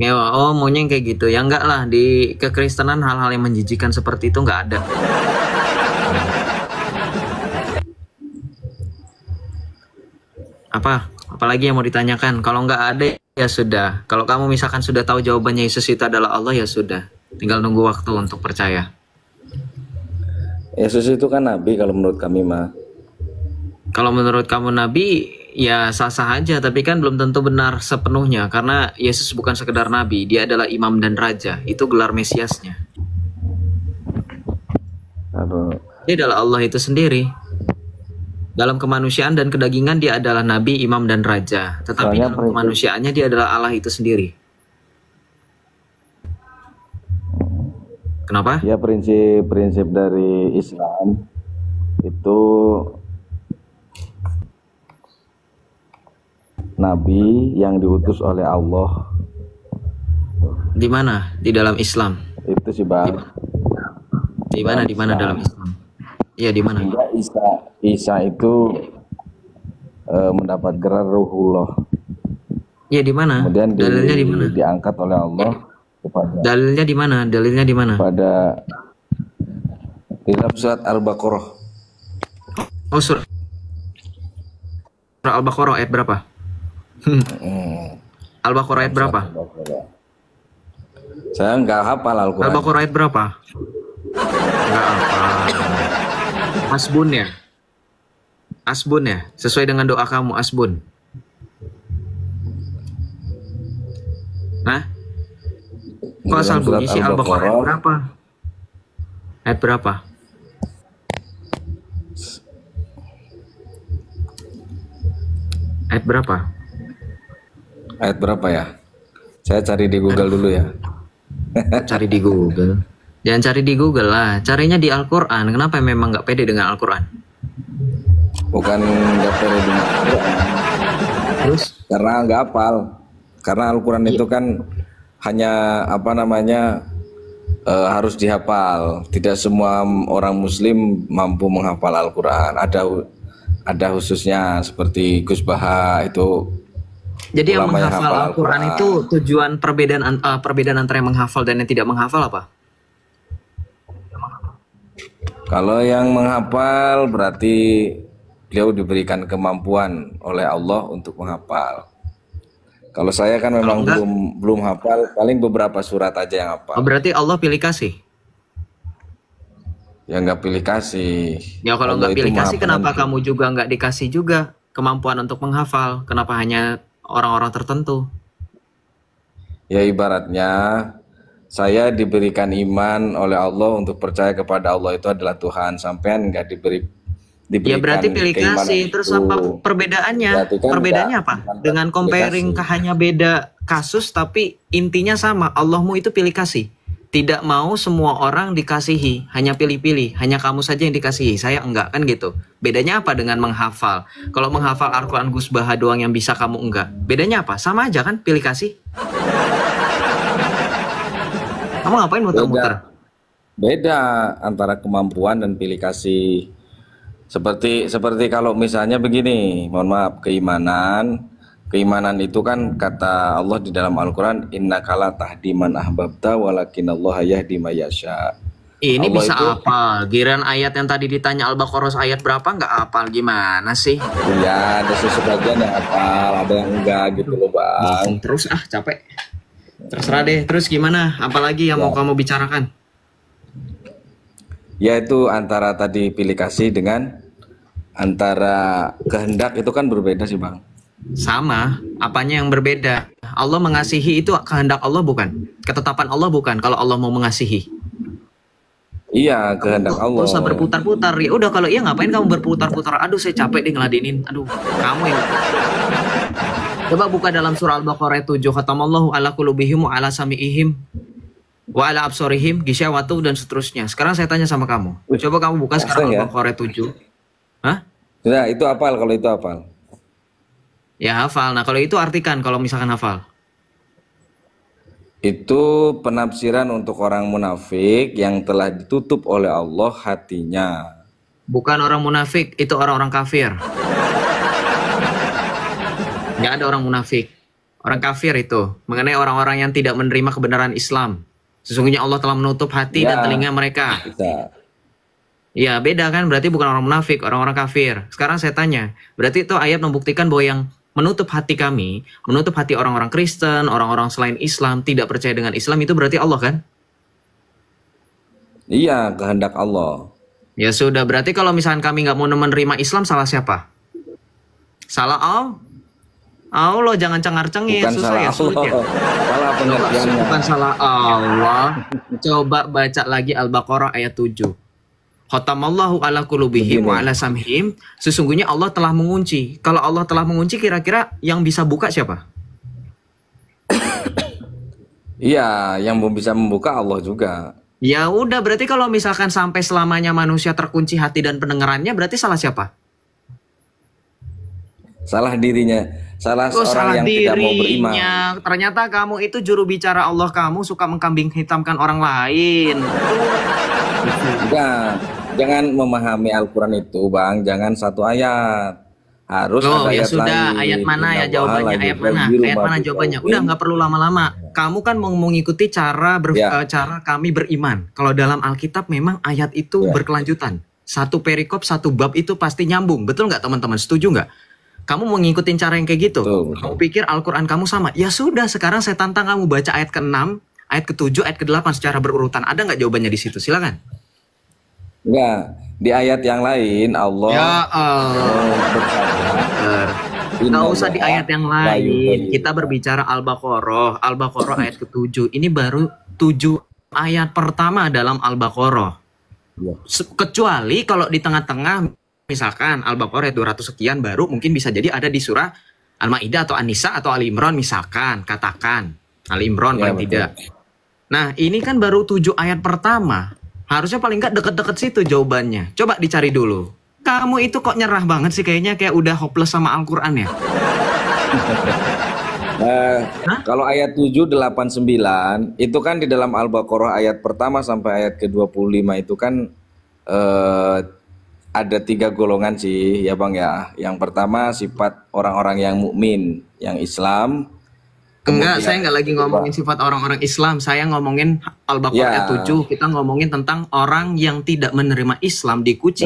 Ya, oh maunya yang kayak gitu. Ya enggak lah, di kekristenan hal-hal yang menjijikan seperti itu enggak ada. Apalagi yang mau ditanyakan? Kalau nggak ada ya sudah. Kalau kamu misalkan sudah tahu jawabannya Yesus itu adalah Allah ya sudah. Tinggal nunggu waktu untuk percaya. Yesus itu kan nabi kalau menurut kami mah. Kalau menurut kamu nabi ya sah-sah aja, tapi kan belum tentu benar sepenuhnya karena Yesus bukan sekedar nabi, dia adalah imam dan raja. Itu gelar Mesiasnya. Dia adalah Allah itu sendiri. Dalam kemanusiaan dan kedagingan dia adalah nabi, imam dan raja. Tetapi dalam kemanusiaannya dia adalah Allah itu sendiri. Kenapa? Ya prinsip dari Islam itu nabi yang diutus oleh Allah. Di mana? Di dalam Islam. Itu sih Bang. Di mana dalam Islam? Iya di mana? Isa itu mendapat gelar Ruhullah. Iya di mana? Kemudian dalilnya di mana? Diangkat oleh Allah kepada. Dalilnya di mana? Dalilnya di mana? Pada di dalam surat Al-Baqarah. Oh surah Al-Baqarah ayat berapa? Al-Baqarah ayat berapa? Saya nggak hafal Al-Quran. Al-Baqarah ayat berapa? Nggak hafal. Asbun ya? Asbun ya? Sesuai dengan doa kamu, asbun. Nah? Kok asal bunyi sih Al-Baqarah ayat berapa? Ayat berapa? Ayat berapa? Ayat berapa ya? Saya cari di Google dulu ya. Cari di Google. Jangan cari di Google lah. Carinya di Al-Quran. Kenapa memang nggak pede dengan Al-Quran? Bukan nggak pede dengan Al-Quran. Terus? Karena nggak hafal. Karena Al-Quran itu kan hanya apa namanya harus dihafal. Tidak semua orang Muslim mampu menghafal Al-Quran. Ada khususnya seperti Gus Baha itu. Jadi yang menghafal Al-Quran itu tujuan perbedaan antara yang menghafal dan yang tidak menghafal apa? Kalau yang menghafal berarti beliau diberikan kemampuan oleh Allah untuk menghafal. Kalau saya kan memang belum hafal, paling beberapa surat aja yang hafal. Oh, berarti Allah pilih kasih? Ya nggak pilih kasih. Ya kalau nggak pilih kasih, kenapa kamu juga nggak dikasih juga kemampuan untuk menghafal? Kenapa hanya orang-orang tertentu? Ya ibaratnya saya diberikan iman oleh Allah untuk percaya kepada Allah itu adalah Tuhan. Sampean nggak diberikan. Ya berarti pilih kasih. Terus apa perbedaannya? Kan perbedaannya apa? Dengan comparing hanya beda kasus tapi intinya sama. Allahmu itu pilih kasih. Tidak mau semua orang dikasihi, hanya pilih-pilih, hanya kamu saja yang dikasihi, saya enggak, kan gitu. Bedanya apa dengan menghafal? Kalau menghafal Al-Quran Gus Baha doang yang bisa, kamu enggak. Bedanya apa? Sama aja kan, pilih kasih. Kamu ngapain muter-muter? Beda antara kemampuan dan pilih kasih. Seperti kalau misalnya begini, mohon maaf, Keimanan itu kan kata Allah di dalam Al-Quran, innaka la tahdi man ahbabta walakin Allah yahdi may yasha. Ini Allah bisa itu, apal. Giran ayat yang tadi ditanya Al-Baqarah ayat berapa nggak apal, gimana sih? Iya, ada sebagian yang apal, ada yang enggak gitu loh Bang. Terus capek. Terserah deh, terus gimana? Apalagi yang mau kamu bicarakan? Yaitu antara tadi pilih kasih dengan antara kehendak itu kan berbeda sih Bang. Sama, apanya yang berbeda? Allah mengasihi itu kehendak Allah bukan? Ketetapan Allah bukan kalau Allah mau mengasihi? Iya, kehendak Allah. Usah berputar-putar. Ya udah kalau iya ngapain kamu berputar-putar? Aduh saya capek deh ngeladenin. Aduh, kamu yang... Coba buka dalam surah Al-Baqarah 7. Khatamallahu ala qulubihim wa ala sami'ihim wa ala absorihim gisyawatu dan seterusnya. Sekarang saya tanya sama kamu. Coba kamu buka sekarang Al-Baqarah 7. Hah? Ya, itu hafal kalau itu hafal. Ya hafal. Nah kalau itu artikan kalau misalkan hafal. Itu penafsiran untuk orang munafik yang telah ditutup oleh Allah hatinya. Bukan orang munafik, itu orang-orang kafir. Nggak ada orang munafik. Orang kafir itu mengenai orang-orang yang tidak menerima kebenaran Islam. Sesungguhnya Allah telah menutup hati dan telinga mereka. Ya beda kan, berarti bukan orang munafik, orang-orang kafir. Sekarang saya tanya, berarti itu ayat membuktikan bahwa yang menutup hati kami, menutup hati orang-orang Kristen, orang-orang selain Islam, tidak percaya dengan Islam, itu berarti Allah kan? Iya, kehendak Allah. Ya sudah, berarti kalau misalkan kami nggak mau menerima Islam, salah siapa? Salah Allah? Allah, jangan cengar-cengir, susah ya, sulit ya. Salah pengertiannya. Bukan salah Allah. Coba baca lagi Al-Baqarah ayat 7. Khatamallahu ala qulubihim wa ala samhim. Sesungguhnya Allah telah mengunci. Kalau Allah telah mengunci, kira-kira yang bisa buka siapa? Iya, yang bisa membuka Allah juga. Ya udah, berarti kalau misalkan sampai selamanya manusia terkunci hati dan pendengarannya, berarti salah siapa? Salah dirinya. Salah seorang yang tidak mau beriman. Ternyata kamu itu juru bicara Allah, kamu suka mengkambing hitamkan orang lain. Enggak, jangan memahami Al-Quran itu, Bang. Jangan satu ayat. Harus ada ya ayat sudah, lain. ayat mana ya jawabannya? Ayat mana? Ayat mana jawabannya? Udah nggak perlu lama-lama. Kamu kan mau mengikuti cara cara kami beriman. Kalau dalam Alkitab memang ayat itu berkelanjutan. Satu perikop, satu bab itu pasti nyambung. Betul nggak teman-teman? Setuju nggak? Kamu mau ngikutin cara yang kayak gitu? Kamu pikir Al-Quran kamu sama? Ya sudah, sekarang saya tantang kamu baca ayat ke-6, ayat ke-7, ayat ke-8 secara berurutan. Ada nggak jawabannya di situ? Silakan. Enggak, di ayat yang lain Allah. Ya nggak usah di ayat yang lain. Kita berbicara Al-Baqarah. Al-Baqarah ayat ke-7. Ini baru 7 ayat pertama dalam Al-Baqarah. Kecuali kalau di tengah-tengah, misalkan Al-Baqarah ayat 200 sekian, baru mungkin bisa jadi ada di surah Al-Maidah atau An-Nisa atau Ali Imran, misalkan, katakan Ali Imran paling tidak. Nah ini kan baru 7 ayat pertama. Harusnya paling nggak deket-deket situ jawabannya. Coba dicari dulu. Kamu itu kok nyerah banget sih, kayaknya kayak udah hopeless sama Al-Quran ya. Kalau ayat 7, 8, 9 itu kan di dalam Al-Baqarah ayat pertama sampai ayat ke-25 itu kan ada 3 golongan sih ya Bang ya. Yang pertama sifat orang-orang yang mukmin, yang Islam. Enggak, saya nggak lagi ngomongin sifat orang-orang Islam. Saya ngomongin Al-Baqarah ayat 7. Kita ngomongin tentang orang yang tidak menerima Islam, dikunci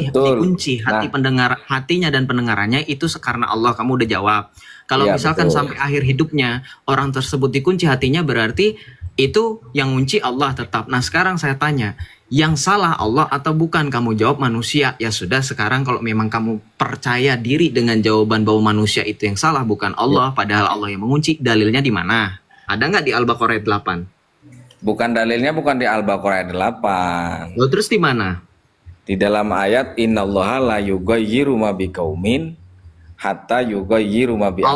hatinya dan pendengarannya itu karena Allah. Kamu udah jawab. Kalau misalkan sampai akhir hidupnya orang tersebut dikunci hatinya, berarti itu yang ngunci Allah tetap. Nah sekarang saya tanya, yang salah Allah atau bukan? Kamu jawab manusia. Ya sudah, sekarang kalau memang kamu percaya diri dengan jawaban bahwa manusia itu yang salah, bukan Allah, padahal Allah yang mengunci, dalilnya di mana? Ada nggak di Al-Baqarah ayat 8? Bukan, dalilnya bukan di Al-Baqarah ayat 8. Loh, terus di mana? Di dalam ayat innallaha la yughayyiru ma biqaumin hatta yughayyiru ma bi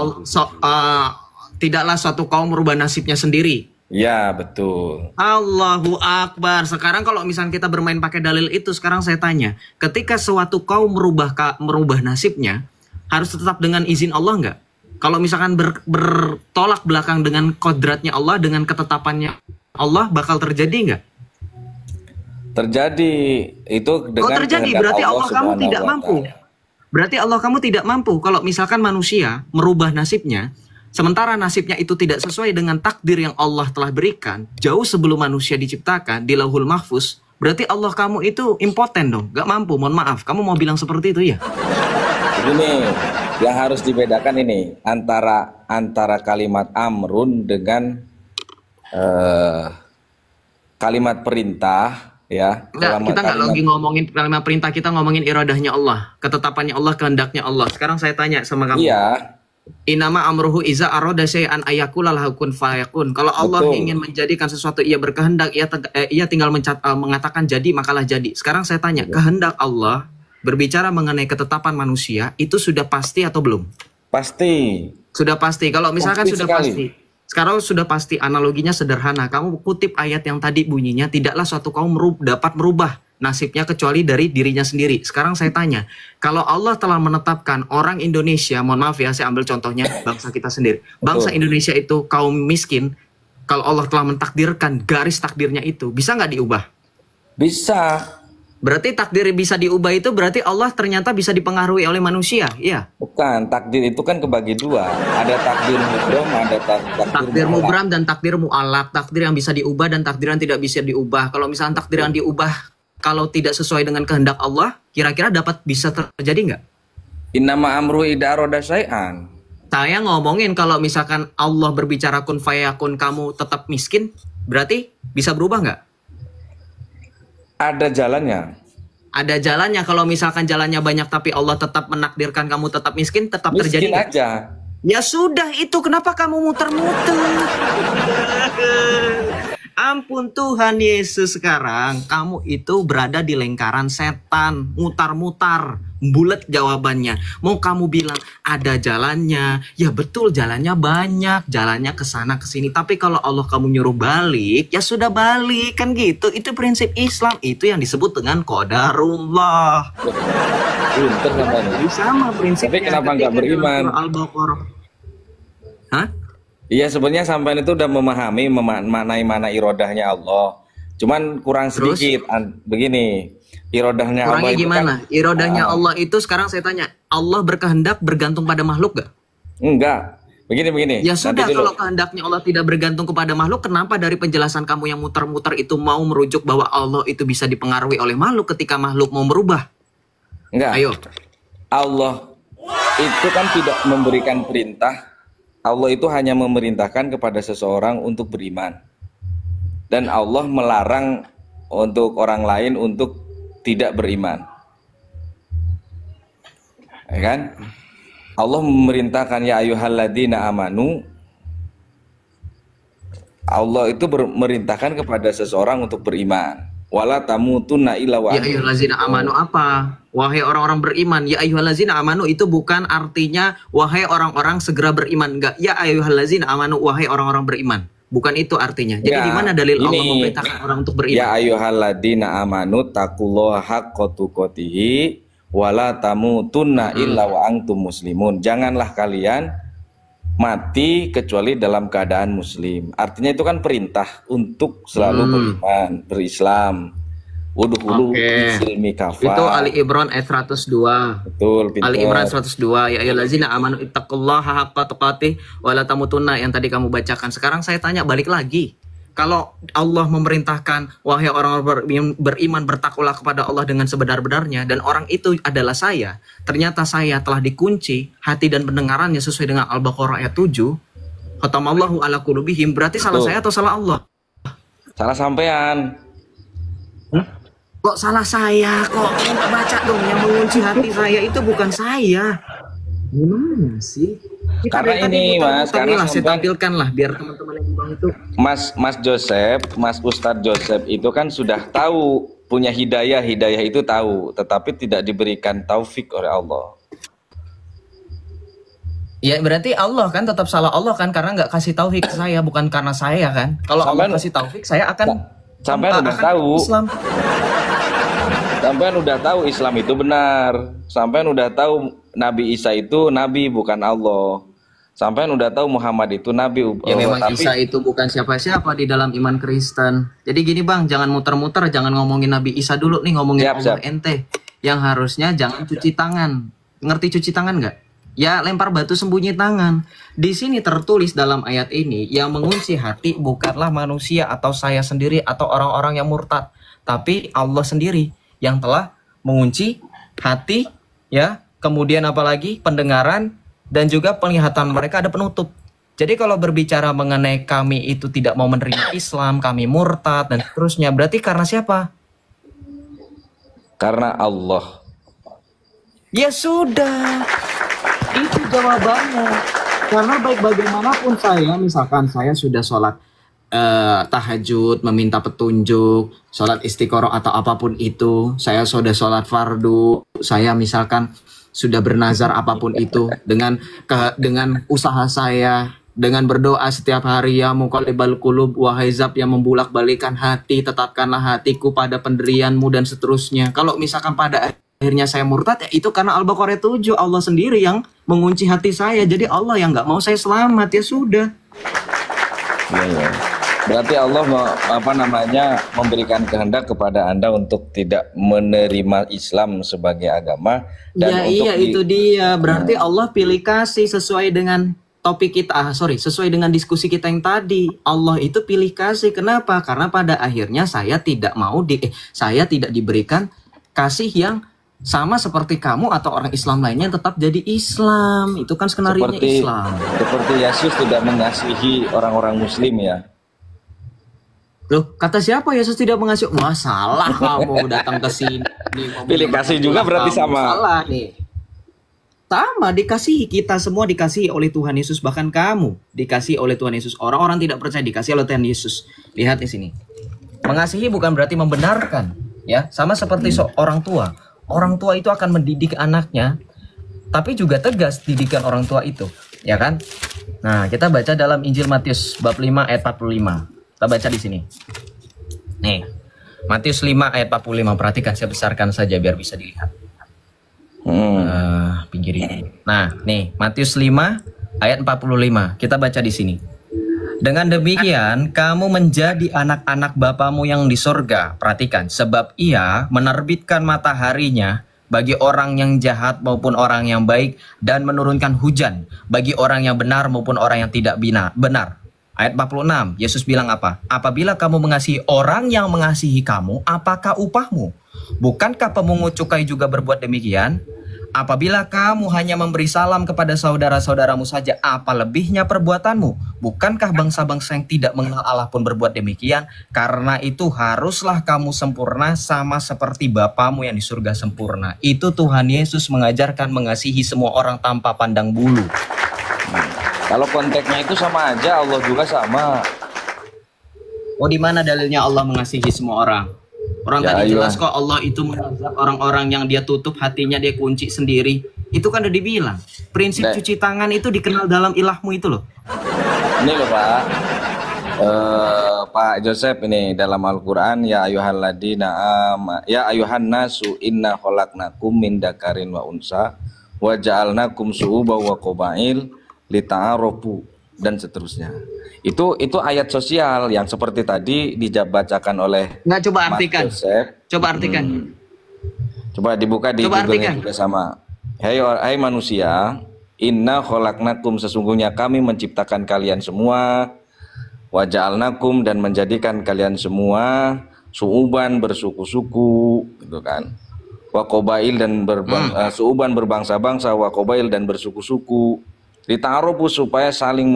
tidaklah suatu kaum merubah nasibnya sendiri. Ya betul. Allahu Akbar. Sekarang kalau misalnya kita bermain pakai dalil itu, sekarang saya tanya, ketika suatu kaum merubah nasibnya, harus tetap dengan izin Allah nggak? Kalau misalkan bertolak belakang dengan kodratnya Allah, dengan ketetapannya Allah, bakal terjadi nggak? Terjadi. Itu dengan terjadi, berarti Allah kamu tidak mampu. Berarti Allah kamu tidak mampu. Kalau misalkan manusia merubah nasibnya, sementara nasibnya itu tidak sesuai dengan takdir yang Allah telah berikan jauh sebelum manusia diciptakan di Lauhul Mahfuz, berarti Allah kamu itu impoten dong, gak mampu. Mohon maaf, kamu mau bilang seperti itu ya? Ini yang harus dibedakan ini antara kalimat amrun dengan kalimat perintah ya. Kita nggak lagi ngomongin kalimat perintah, kita ngomongin iradahnya Allah, ketetapannya Allah, kehendaknya Allah. Sekarang saya tanya sama kamu. Iya. Inama amruhu iza aroda syai'an ayakula lahu kun fayakun. Kalau Allah ingin menjadikan sesuatu, ia berkehendak, ia tinggal mengatakan jadi, makalah jadi. Sekarang saya tanya, kehendak Allah berbicara mengenai ketetapan manusia itu sudah pasti atau belum? Pasti. Sudah pasti. Kalau misalkan pasti sudah sekali. pasti. Sekarang sudah pasti, analoginya sederhana. Kamu kutip ayat yang tadi bunyinya, tidaklah suatu kaum dapat merubah nasibnya kecuali dari dirinya sendiri. Sekarang saya tanya, kalau Allah telah menetapkan orang Indonesia, mohon maaf ya, saya ambil contohnya bangsa kita sendiri. Bangsa Indonesia itu kaum miskin, kalau Allah telah mentakdirkan garis takdirnya itu, bisa nggak diubah? Bisa. Berarti takdir bisa diubah itu berarti Allah ternyata bisa dipengaruhi oleh manusia, iya? Bukan, takdir itu kan kebagi dua. Ada takdir mubram, ada takdir mubram dan takdir mu'allaq. Takdir yang bisa diubah dan takdir yang tidak bisa diubah. Kalau misalnya takdir yang diubah kalau tidak sesuai dengan kehendak Allah, kira-kira dapat bisa terjadi nggak? Innama amru idza arada syai'an. Saya ngomongin kalau misalkan Allah berbicara kun fayakun, kamu tetap miskin, berarti bisa berubah nggak? Ada jalannya. Ada jalannya. Kalau misalkan jalannya banyak tapi Allah tetap menakdirkan kamu tetap miskin, tetap Miskin terjadi gak? aja. Ya sudah itu, kenapa kamu muter-muter? Ampun Tuhan Yesus, sekarang kamu itu berada di lingkaran setan, mutar-mutar, bulat jawabannya. Mau kamu bilang ada jalannya, ya betul jalannya banyak, jalannya ke sana ke sini. Tapi kalau Allah kamu nyuruh balik, ya sudah balik kan gitu. Itu prinsip Islam, itu yang disebut dengan qadarullah. Pinter namanya. Sama prinsipnya. Tapi kenapa nggak beriman? Al-Baqarah. Hah? Iya, sebenarnya sampean itu udah memahami memaknai mana irodahnya Allah. Cuman kurang sedikit. Begini, irodahnya Allah itu gimana? Kan, irodahnya Allah itu sekarang saya tanya, Allah berkehendak bergantung pada makhluk gak? Enggak. Begini. Ya sudah, kalau kehendaknya Allah tidak bergantung kepada makhluk, kenapa dari penjelasan kamu yang muter-muter itu mau merujuk bahwa Allah itu bisa dipengaruhi oleh makhluk ketika makhluk mau berubah? Enggak. Ayo. Allah itu kan tidak memberikan perintah. Allah itu hanya memerintahkan kepada seseorang untuk beriman. Dan Allah melarang untuk orang lain untuk tidak beriman. Ya kan? Allah memerintahkan ya ayyuhalladzina amanu. Allah itu memerintahkan kepada seseorang untuk beriman. Wala tamutunna illa wa ya ayyuhallazina amanu apa? Wahai orang-orang beriman. Ya ayyuhallazina amanu itu bukan artinya wahai orang-orang segera beriman. Enggak. Ya ayyuhallazina amanu, wahai orang-orang beriman. Bukan itu artinya. Jadi di mana dalil Allah memerintahkan orang untuk beriman? Ya ayyuhalladzina amanu taqullaha haqqa tuqatih wala tamutunna illa wa antum muslimun. Janganlah kalian mati kecuali dalam keadaan muslim. Artinya itu kan perintah untuk selalu beriman, berislam. Wuduhulu silmi kafa. Itu Ali Imran ayat 102. Betul, pintar. Ali Imran 102. Ya ayyuhallazina amanu ittaqullaha haqqa tuqatih wa la tamutunna, yang tadi kamu bacakan. Sekarang saya tanya balik lagi. Kalau Allah memerintahkan wahai orang-orang beriman bertakwalah kepada Allah dengan sebenar-benarnya, dan orang itu adalah saya, ternyata saya telah dikunci hati dan pendengarannya sesuai dengan Al-Baqarah ayat 7. Khatamallahu ala qulubihim, berarti salah saya atau salah Allah? Salah sampean. Kok salah saya? Kok nggak baca dong, yang mengunci hati saya itu bukan saya. Gimana sih? Karena ini Mas, karena saya tampilkan lah biar teman-teman yang bang itu. Mas Joseph, Mas Ustadz Joseph itu kan sudah tahu, punya hidayah itu tahu, tetapi tidak diberikan taufik oleh Allah. Ya berarti Allah kan tetap salah Allah kan, karena nggak kasih taufik ke saya, bukan karena saya kan. Kalau Allah kasih taufik saya akan sampai udah tahu Islam. Sampean udah tahu Islam itu benar. Sampean udah tahu Nabi Isa itu nabi bukan Allah. Sampean udah tahu Muhammad itu nabi. Ya memang tapi Isa itu bukan siapa-siapa di dalam iman Kristen. Jadi gini Bang, jangan muter-muter, jangan ngomongin Nabi Isa dulu nih, ngomongin Allah ente. Yang harusnya jangan cuci tangan. Ngerti cuci tangan nggak? Ya lempar batu sembunyi tangan. Di sini tertulis dalam ayat ini, yang mengunci hati bukanlah manusia atau saya sendiri atau orang-orang yang murtad, tapi Allah sendiri yang telah mengunci hati, ya. Kemudian apalagi pendengaran dan juga penglihatan mereka ada penutup. Jadi kalau berbicara mengenai kami itu tidak mau menerima Islam, kami murtad dan seterusnya, berarti karena siapa? Karena Allah. Ya sudah, itu jawabannya. Karena baik bagaimanapun saya, misalkan saya sudah sholat tahajud, meminta petunjuk, sholat istiqoroh atau apapun itu, saya sudah sholat fardu, saya misalkan sudah bernazar apapun itu, dengan usaha saya, dengan berdoa setiap hari, ya muqallibal qulub wahai zat yang membulak-balikan hati, tetapkanlah hatiku pada pendirianmu dan seterusnya. Kalau misalkan pada akhirnya saya murtad, ya itu karena Al-Baqarah 7, Allah sendiri yang mengunci hati saya. Jadi Allah yang nggak mau saya selamat, ya sudah. Ya. Berarti Allah memberikan kehendak kepada Anda untuk tidak menerima Islam sebagai agama dan ya, untuk iya itu dia. Berarti Allah pilih kasih sesuai dengan topik kita. Sesuai dengan diskusi kita yang tadi. Allah itu pilih kasih. Kenapa? Karena pada akhirnya saya tidak diberikan kasih yang sama seperti kamu atau orang Islam lainnya tetap jadi Islam. Itu kan skenarionya Islam. Seperti Yesus tidak mengasihi orang-orang Muslim ya. Loh, kata siapa Yesus tidak mengasihi? Wah, salah kamu datang ke sini. Pilih kasih juga berarti sama. Salah nih. Sama, dikasihi, kita semua dikasihi oleh Tuhan Yesus, bahkan kamu dikasihi oleh Tuhan Yesus. Orang-orang tidak percaya dikasihi oleh Tuhan Yesus. Lihat di sini. Mengasihi bukan berarti membenarkan, ya. Sama seperti orang tua. Orang tua itu akan mendidik anaknya, tapi juga tegas didikan orang tua itu, ya kan? Nah, kita baca dalam Injil Matius bab 5 ayat 45. Kita baca di sini. Nih, Matius 5 ayat 45. Perhatikan, saya besarkan saja biar bisa dilihat. Pinggirin. Nah, nih, Matius 5 ayat 45. Kita baca di sini. Dengan demikian, kamu menjadi anak-anak Bapamu yang di sorga. Perhatikan, sebab Ia menerbitkan mataharinya bagi orang yang jahat maupun orang yang baik, dan menurunkan hujan bagi orang yang benar maupun orang yang tidak benar. Ayat 46, Yesus bilang apa? Apabila kamu mengasihi orang yang mengasihi kamu, apakah upahmu? Bukankah pemungut cukai juga berbuat demikian? Apabila kamu hanya memberi salam kepada saudara-saudaramu saja, apa lebihnya perbuatanmu? Bukankah bangsa-bangsa yang tidak mengenal Allah pun berbuat demikian? Karena itu haruslah kamu sempurna sama seperti Bapamu yang di surga sempurna. Itu Tuhan Yesus mengajarkan mengasihi semua orang tanpa pandang bulu. Kalau konteksnya itu sama aja, Allah juga sama. Oh, di mana dalilnya Allah mengasihi semua orang? Orang ya, tadi jelas kok Allah itu mengazab orang-orang yang dia tutup hatinya, dia kunci sendiri. Itu kan udah dibilang. Prinsip cuci tangan itu dikenal dalam ilahmu itu loh. Ini loh Pak. Pak Joseph ini dalam Al-Quran, ya ayuhan nasu inna khalaqnakum min dakarin wa unsa wa ja'alnakum syu'uban wa qabail lita'arofu dan seterusnya. Itu ayat sosial yang seperti tadi dibacakan oleh coba artikan. Coba artikan. Coba dibuka di Google juga sama. Hai manusia, inna khalaqnakum, sesungguhnya kami menciptakan kalian semua, wa ja'alnakum, dan menjadikan kalian semua su'uban, bersuku-suku, gitu kan. Wa qabail, dan su'uban, berbangsa-bangsa, wa qabail, dan bersuku-suku. Dita'arufu, supaya saling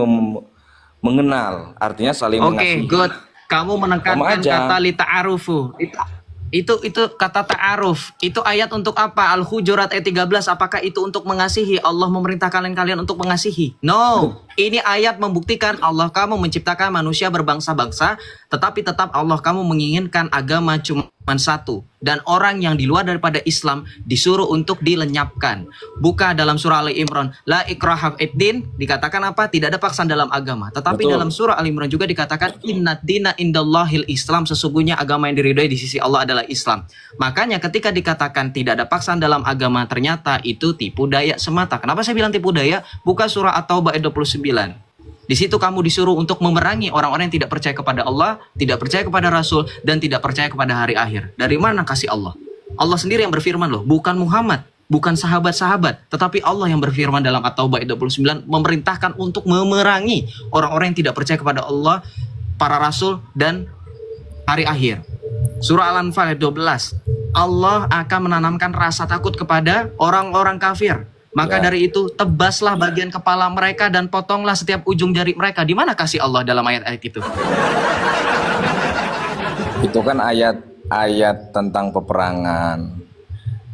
mengenal, artinya saling mengasihi. Oke, good. Kamu menekankan kata lita'arufu. Itu kata ta'aruf. Itu ayat untuk apa? Al-Hujurat ayat 13. Apakah itu untuk mengasihi? Allah memerintahkan kalian untuk mengasihi? No. Ini ayat membuktikan Allah kamu menciptakan manusia berbangsa-bangsa, tetapi tetap Allah kamu menginginkan agama cuma satu. Dan orang yang di luar daripada Islam disuruh untuk dilenyapkan. Buka dalam surah Ali Imran, la ikraha fiddin, dikatakan apa? Tidak ada paksaan dalam agama. Tetapi dalam surah Ali Imran juga dikatakan innad dina indallahil Islam, sesungguhnya agama yang diridhoi di sisi Allah adalah Islam. Makanya ketika dikatakan tidak ada paksaan dalam agama, ternyata itu tipu daya semata. Kenapa saya bilang tipu daya? Buka surah At-Taubah ayat 29. Di situ kamu disuruh untuk memerangi orang-orang yang tidak percaya kepada Allah, tidak percaya kepada Rasul, dan tidak percaya kepada hari akhir. Dari mana kasih Allah? Allah sendiri yang berfirman loh, bukan Muhammad, bukan sahabat-sahabat, tetapi Allah yang berfirman dalam At-Taubah ayat 29 memerintahkan untuk memerangi orang-orang yang tidak percaya kepada Allah, para Rasul, dan hari akhir. Surah Al-Anfal ayat 12. Allah akan menanamkan rasa takut kepada orang-orang kafir. Maka dari itu tebaslah bagian kepala mereka dan potonglah setiap ujung jari mereka. Di mana kasih Allah dalam ayat-ayat itu? Itu kan ayat tentang peperangan.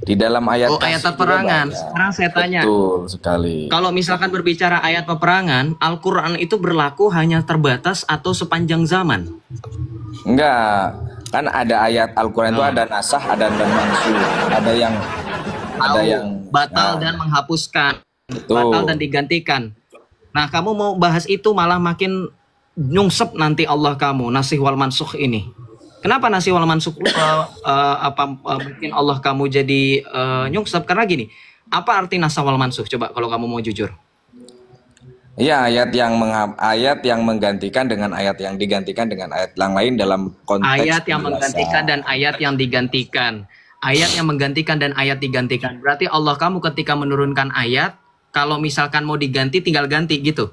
Di dalam ayat ayat peperangan. Sekarang saya tanya. Betul sekali. Kalau misalkan berbicara ayat peperangan, Al-Quran itu berlaku hanya terbatas atau sepanjang zaman? Enggak. Kan ada ayat Al-Quran itu ada nasah, ada mansukh, ada yang batal dan menghapuskan, batal dan digantikan. Nah, kamu mau bahas itu malah makin nyungsep nanti Allah kamu, nasih wal mansukh ini. Kenapa nasih wal mansukh mungkin Allah kamu jadi nyungsep? Karena gini, apa arti nasah wal mansukh? Coba kalau kamu mau jujur. Iya, ayat yang menggantikan dengan ayat yang digantikan dengan ayat yang lain dalam konteks ayat yang menggantikan dan ayat yang digantikan. Ayat yang menggantikan dan ayat digantikan. Berarti Allah kamu ketika menurunkan ayat, kalau misalkan mau diganti tinggal ganti gitu.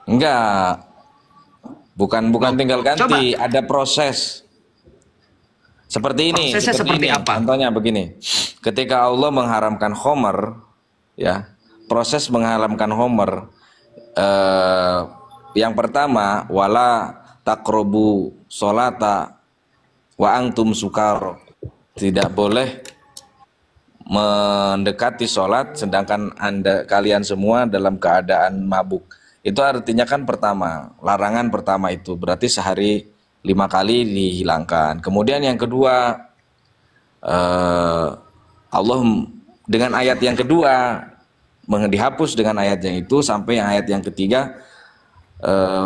Enggak. Bukan tinggal ganti, coba. Ada proses. Seperti ini. Prosesnya seperti ini. apa? Contohnya begini. Ketika Allah mengharamkan khamar, ya, proses mengharamkan khamar, yang pertama, wala taqrabu sholata wa antum sukar. Tidak boleh mendekati sholat sedangkan kalian semua dalam keadaan mabuk. Itu artinya kan pertama, larangan pertama itu berarti sehari 5 kali dihilangkan. Kemudian yang kedua, Allah dengan ayat yang kedua dihapus dengan ayat yang itu sampai ayat yang ketiga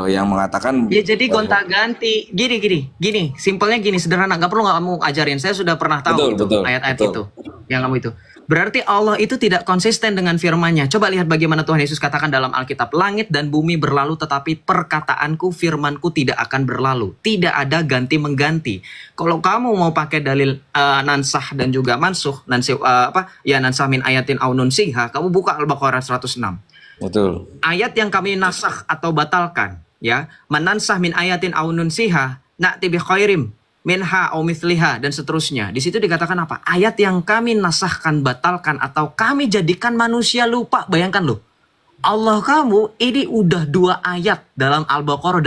yang mengatakan ya, jadi gonta-ganti gini simpelnya gini, sederhana, nggak perlu kamu ajarin, saya sudah pernah tahu ayat-ayat itu yang kamu itu. Berarti Allah itu tidak konsisten dengan firman-Nya. Coba lihat bagaimana Tuhan Yesus katakan dalam Alkitab, langit dan bumi berlalu tetapi perkataanku, firmanku tidak akan berlalu. Tidak ada ganti mengganti. Kalau kamu mau pakai dalil nansah dan juga mansuh, nansah min ayatin au nunsiha, kamu buka Al-Baqarah 106. Betul. Ayat yang kami nasah atau batalkan, ya, manansah min ayatin au nunsiha na'ti bi khairim minha au mithliha dan seterusnya. Di situ dikatakan apa? Ayat yang kami nasahkan, batalkan atau kami jadikan manusia lupa. Bayangkan loh. Allah kamu ini udah 2 ayat dalam Al-Baqarah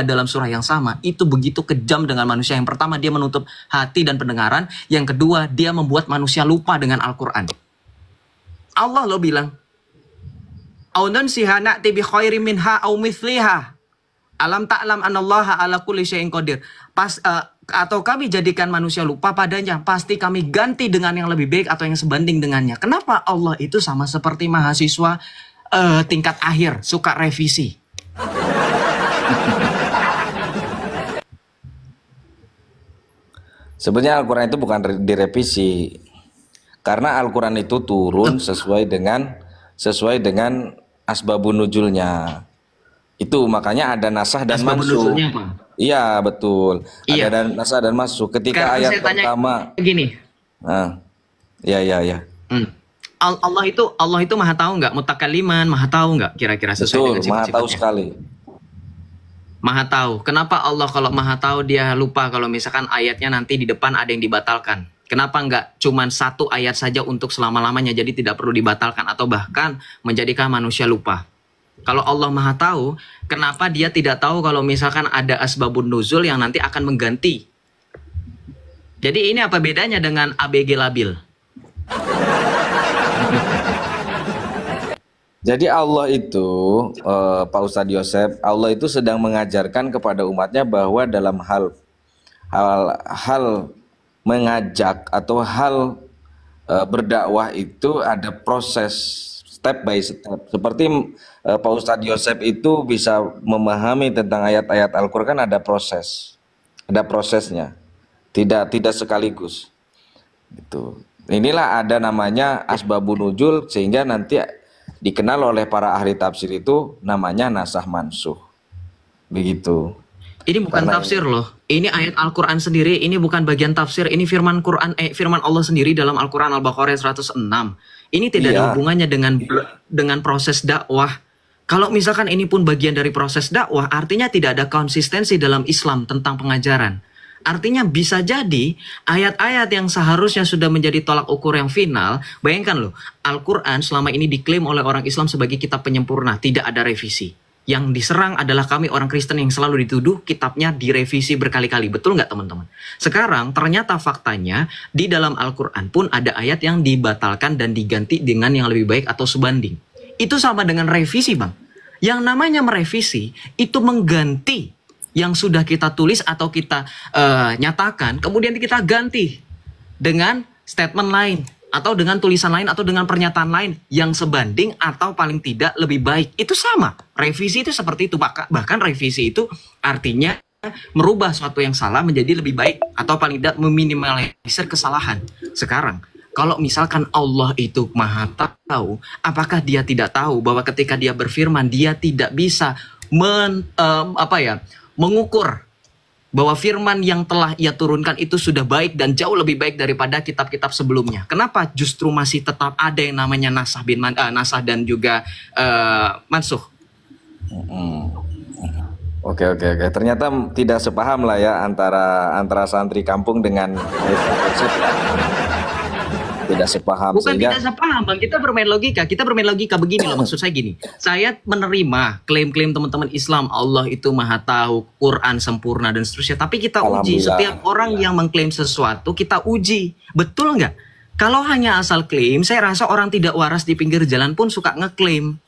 dalam surah yang sama. Itu begitu kejam dengan manusia. Yang pertama dia menutup hati dan pendengaran, yang kedua dia membuat manusia lupa dengan Al-Qur'an. Allah lo bilang, "Au nunsiha na'ti bi khairim minha au mithliha. Alam ta'lam anallaha ala kulli syai'in qadir." Atau kami jadikan manusia lupa padanya, pasti kami ganti dengan yang lebih baik atau yang sebanding dengannya. Kenapa Allah itu sama seperti mahasiswa tingkat akhir, suka revisi? Sebenarnya Al-Quran itu bukan direvisi, karena Al-Quran itu turun sesuai dengan asbabun nuzulnya. Itu makanya ada nasah dan mansuh. Iya, betul. Iya. Ada nasah dan mansuh. Ketika ayat pertama gini. Nah. Ya. Allah itu Maha tahu nggak? Mutakaliman, Maha tahu nggak kira-kira sesuai dengan Maha tahu sekali. Maha tahu. Kenapa Allah kalau Maha tahu dia lupa kalau misalkan ayatnya nanti di depan ada yang dibatalkan? Kenapa nggak cuman 1 ayat saja untuk selama-lamanya, jadi tidak perlu dibatalkan atau bahkan menjadikan manusia lupa? Kalau Allah Maha tahu, kenapa dia tidak tahu kalau misalkan ada asbabun nuzul yang nanti akan mengganti? Jadi ini apa bedanya dengan ABG labil? Jadi Allah itu, Pak Ustadz Yosef, Allah itu sedang mengajarkan kepada umatnya bahwa dalam hal mengajak atau hal berdakwah itu ada proses step by step. Seperti Pak Ustadz Yosef itu bisa memahami tentang ayat-ayat Al-Quran, ada prosesnya, tidak sekaligus. Gitu. Inilah ada namanya asbabun nuzul, sehingga nanti dikenal oleh para ahli tafsir itu namanya nasah mansuh. Begitu. Ini bukan tafsir loh. Ini ayat Al-Quran sendiri. Ini bukan bagian tafsir. Ini firman Allah sendiri dalam Al-Quran Al-Baqarah 106. Ini tidak ada hubungannya dengan proses dakwah. Kalau misalkan ini pun bagian dari proses dakwah, artinya tidak ada konsistensi dalam Islam tentang pengajaran. Artinya bisa jadi ayat-ayat yang seharusnya sudah menjadi tolak ukur yang final. Bayangkan loh, Al-Quran selama ini diklaim oleh orang Islam sebagai kitab penyempurna, tidak ada revisi. Yang diserang adalah kami orang Kristen yang selalu dituduh kitabnya direvisi berkali-kali. Betul nggak teman-teman? Sekarang ternyata faktanya di dalam Al-Quran pun ada ayat yang dibatalkan dan diganti dengan yang lebih baik atau sebanding. Itu sama dengan revisi, Bang. Yang namanya merevisi itu mengganti yang sudah kita tulis atau kita nyatakan, kemudian kita ganti dengan statement lain, atau dengan tulisan lain, atau dengan pernyataan lain yang sebanding atau paling tidak lebih baik. Itu sama. Revisi itu seperti itu. Bahkan revisi itu artinya merubah suatu yang salah menjadi lebih baik, atau paling tidak meminimalisir kesalahan. Sekarang Kalau misalkan Allah itu maha tahu, apakah dia tidak tahu bahwa ketika dia berfirman, dia tidak bisa mengukur bahwa firman yang telah ia turunkan itu sudah baik dan jauh lebih baik daripada kitab-kitab sebelumnya. Kenapa justru masih tetap ada yang namanya nasah dan juga mansuh? Oke. Ternyata tidak sepaham lah ya antara santri kampung dengan tidak sepaham. Bukan sehingga... tidak sepaham, Bang. Kita bermain logika begini loh. Maksud saya gini, saya menerima klaim-klaim teman-teman Islam Allah itu maha tahu, Quran sempurna dan seterusnya. Tapi kita uji setiap orang yang mengklaim sesuatu, kita uji betul nggak? Kalau hanya asal klaim, saya rasa orang tidak waras di pinggir jalan pun suka ngeklaim,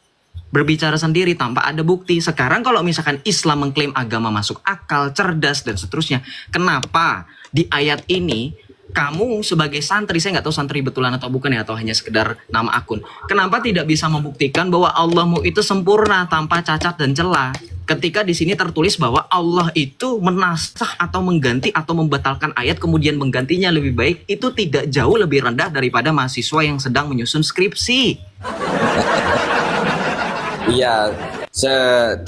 berbicara sendiri tanpa ada bukti. Sekarang kalau misalkan Islam mengklaim agama masuk akal, cerdas dan seterusnya, kenapa di ayat ini kamu sebagai santri, saya nggak tahu santri betulan atau bukan ya, atau hanya sekedar nama akun, kenapa tidak bisa membuktikan bahwa Allahmu itu sempurna tanpa cacat dan celah? Ketika di sini tertulis bahwa Allah itu menasakh atau mengganti atau membatalkan ayat kemudian menggantinya lebih baik, itu tidak jauh lebih rendah daripada mahasiswa yang sedang menyusun skripsi. Iya,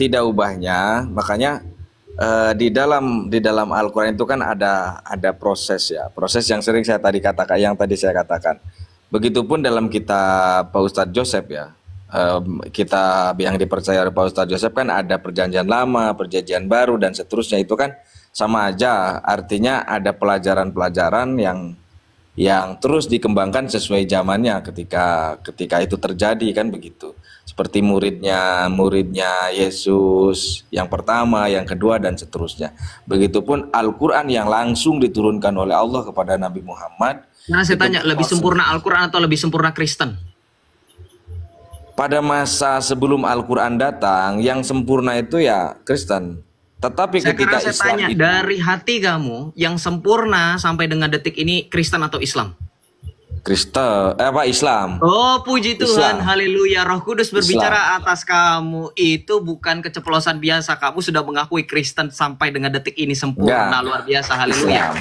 tidak ubahnya, makanya di dalam Al-Quran itu kan ada proses ya, proses yang sering saya tadi katakan. Begitupun dalam kitab Pak Ustadz Joseph ya, kitab yang dipercaya oleh Pak Ustadz Joseph kan ada perjanjian lama, perjanjian baru dan seterusnya, itu kan sama aja, artinya ada pelajaran-pelajaran yang terus dikembangkan sesuai zamannya ketika itu terjadi kan begitu. Seperti muridnya Yesus yang pertama, yang kedua dan seterusnya. Begitupun Al-Quran yang langsung diturunkan oleh Allah kepada Nabi Muhammad. Nah, saya tanya, lebih sempurna Al-Quran atau lebih sempurna Kristen? Pada masa sebelum Al-Quran datang, yang sempurna itu ya Kristen. Tetapi ketika saya Islam tanya, itu, dari hati kamu yang sempurna sampai dengan detik ini Kristen atau Islam? Islam. Oh, puji Tuhan, Islam. haleluya. Roh Kudus berbicara Islam. atas kamu. Itu bukan keceplosan biasa. Kamu sudah mengakui Kristen sampai dengan detik ini sempurna. Enggak. Luar biasa, haleluya.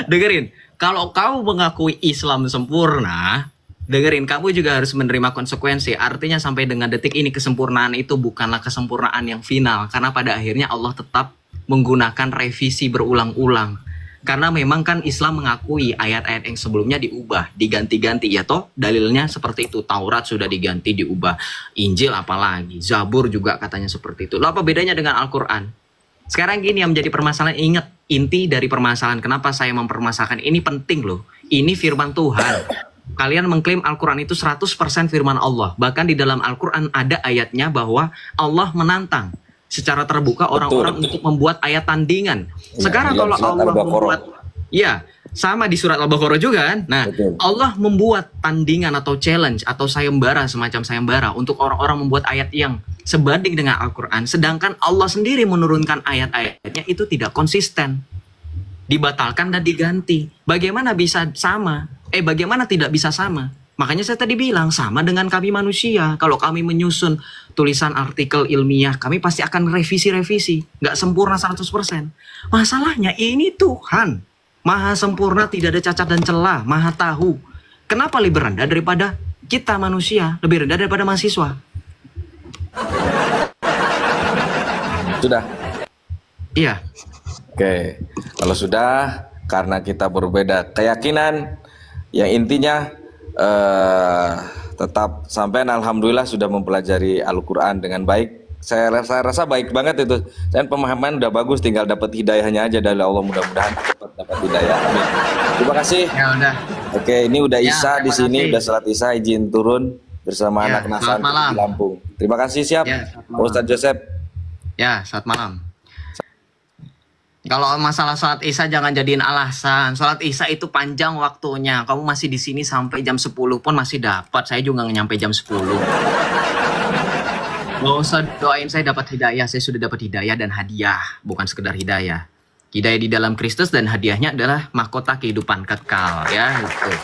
Dengerin, kalau kamu mengakui Islam sempurna, dengerin, kamu juga harus menerima konsekuensi. Artinya sampai dengan detik ini kesempurnaan itu bukanlah kesempurnaan yang final. Karena pada akhirnya Allah tetap menggunakan revisi berulang-ulang. Karena memang kan Islam mengakui ayat-ayat yang sebelumnya diubah, diganti-ganti, ya toh dalilnya seperti itu. Taurat sudah diganti, diubah. Injil apalagi, Zabur juga katanya seperti itu. Lalu apa bedanya dengan Al-Quran? Sekarang gini yang menjadi permasalahan, ingat inti dari permasalahan. Kenapa saya mempermasalahkan ini penting loh. Ini firman Tuhan. Kalian mengklaim Al-Quran itu 100% firman Allah. Bahkan di dalam Al-Quran ada ayatnya bahwa Allah menantang secara terbuka orang-orang untuk membuat ayat tandingan. Sekarang kalau Allah membuat, ya sama di surat Al-Baqarah juga kan. Nah, Allah membuat tandingan atau challenge atau sayembara, semacam sayembara untuk orang-orang membuat ayat yang sebanding dengan Al-Quran. Sedangkan Allah sendiri menurunkan ayat-ayatnya itu tidak konsisten, dibatalkan dan diganti. Bagaimana bisa sama? Bagaimana tidak bisa sama? Makanya saya tadi bilang sama dengan kami manusia. Kalau kami menyusun tulisan artikel ilmiah, kami pasti akan revisi-revisi. Nggak sempurna 100%. Masalahnya ini Tuhan. Maha sempurna, tidak ada cacat dan celah. Maha tahu. Kenapa lebih rendah daripada kita manusia? Lebih rendah daripada mahasiswa? Sudah? Iya. Oke. Kalau sudah, karena kita berbeda keyakinan, yang intinya tetap sampai alhamdulillah sudah mempelajari Al-Quran dengan baik. Saya rasa baik banget itu. Dan pemahaman udah bagus, tinggal dapat hidayahnya aja dari Allah, mudah-mudahan cepat dapat hidayah. Amin. Terima kasih. Ya udah. Oke, ini udah Isya di sini, udah salat Isya, izin turun bersama anak nasan di Lampung. Terima kasih, siap. Ustadz Joseph. Ya, selamat malam. Kalau masalah sholat Isya jangan jadiin alasan. Sholat Isya itu panjang waktunya. Kamu masih di sini sampai jam 10 pun masih dapat. Saya juga nggak nyampe jam 10. Gak usah doain saya dapat hidayah. Saya sudah dapat hidayah dan hadiah. Bukan sekedar hidayah. Hidayah di dalam Kristus dan hadiahnya adalah mahkota kehidupan kekal. Ya, gitu.